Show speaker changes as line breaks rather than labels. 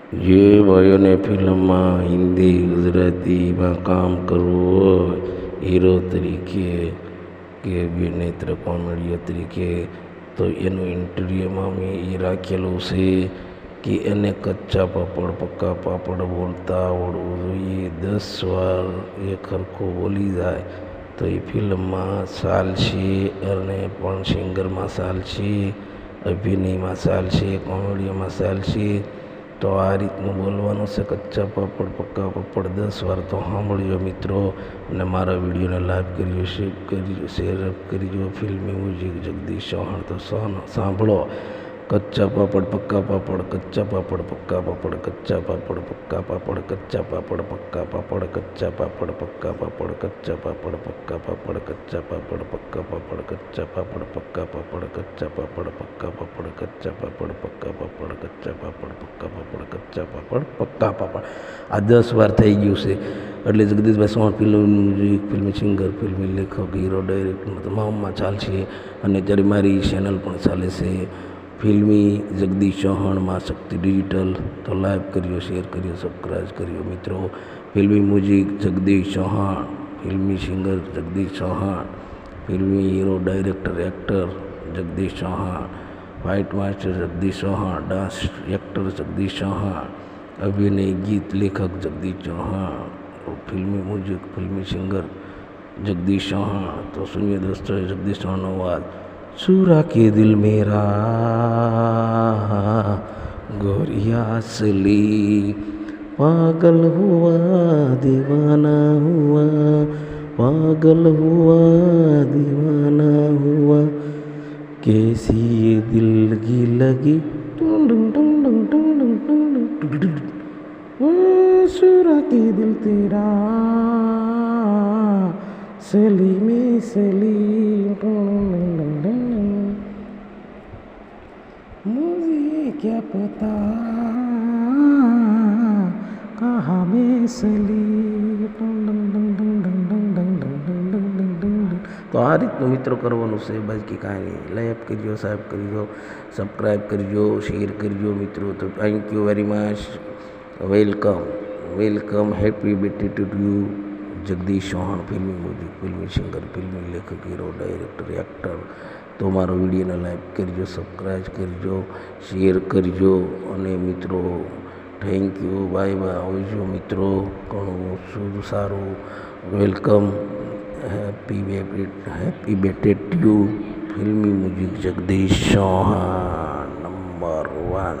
જે ભાઈઓને ફિલ્મમાં હિન્દી ગુજરાતીમાં કામ કરવું હોય હીરો તરીકે કે અભિનેત્ર કોમેડિયન તરીકે તો એનું ઇન્ટરવ્યૂમાં મેં એ રાખેલું છે કે એને કચ્ચા પાપડ પક્કા પાપડ બોલતા આવડવું જોઈએ. 10 વાર એ ખરખું બોલી જાય તો એ ફિલ્મમાં ચાલશે અને પણ સિંગરમાં ચાલશે, અભિનયમાં ચાલશે, કોમેડીમાં ચાલશે. તો આ રીતનું બોલવાનું છે. કચ્ચા પાપડ પક્કા પાપડ 10 વાર તો સાંભળજો મિત્રો, અને મારા વિડીયોને લાઈક કરજો, શેર કરજો. ફિલ્મી મ્યુઝિક જગદીશ ચૌહાણ તો સાંભળો. કચ્ચા પાપડ પક્કા પાપડ, કચ્ચા પાપડ પક્કા પાપડ, કચ્ચા પાપડ પક્કા પાપડ, કચ્ચા પાપડ પક્કા પાપડ, કચ્ચા પાપડ પક્કા પાપડ, કચ્ચા પાપડ પક્કા પાપડ, કચ્ચા પાપડ પક્કા પાપડ, કચ્ચા પાપડ પક્કા પાપડ, કચ્ચા પાપડ પક્કા પાપડ, કચ્ચા પાપડ પક્કા પાપડ, કચ્ચા પાપડ પક્કા પાપડ, કચ્ચા પાપડ પક્કા પાપડ. આ 10 વાર થઈ ગયું છે. એટલે જગદીશભાઈ ચૌહાણ ફિલ્મ મ્યુઝિક, ફિલ્મી સિંગર, ફિલ્મી લેખક, હીરો, ડાયરેક્ટર તમામમાં ચાલશે. અને ત્યારે મારી ચેનલ પણ ચાલે છે ફિલ્મી જગદીશ ચૌહાણ માં શક્તિ ડિજિટલ. તો લાઈક કર્યો, શેર કર્યો, સબસ્ક્રાઈબ કર્યો મિત્રો. ફિલ્મી મ્યુઝિક જગદીશ ચૌહાણ, ફિલ્મી સિંગર જગદીશ ચૌહાણ, ફિલ્મી hero, director, actor Jagdish Chauhan, fight master Jagdish Chauhan, dance actor Jagdish Chauhan, અભિનય ગીત લેખક જગદીશ ચૌહાણ, ફિલ્મી મ્યુઝિક, ફિલ્મી સિંગર जगदीश चौहान. तो सुनिए दोस्तों जगदीश चौहान आवाज. चुरा के दिल मेरा गोरिया असली, पागल हुआ दीवाना हुआ, पागल हुआ दीवाना हुआ, कैसी ये दिल की लगी. चुरा के दिल तेरा सली में सली, मुझे क्या पता कहाँ में सली. તો આ રીતનું મિત્રો કરવાનું છે, બાકી કાંઈ નહીં. લાઈક કરજો, સાહેબ કરજો, સબસ્ક્રાઈબ કરજો, શેર કરજો મિત્રો. તો thank you very much. Welcome welcome. Happy birthday to you Jagdish Chauhan. ફિલ્મી મ્યુઝિક, ફિલ્મી સિંગર, ફિલ્મી લેખક, હીરો, ડાયરેક્ટર, એક્ટર. તો મારો વિડીયોને લાઈક કરજો, સબસ્ક્રાઈબ કરજો, શેર કરજો. અને મિત્રો થેન્ક યુ, બાય બાય. આવજો મિત્રો. ઘણું શું સારું. Welcome. Happy birthday to you ફિલ્મી મ્યુઝિક જગદીશ ચૌહાણ. નંબર 1.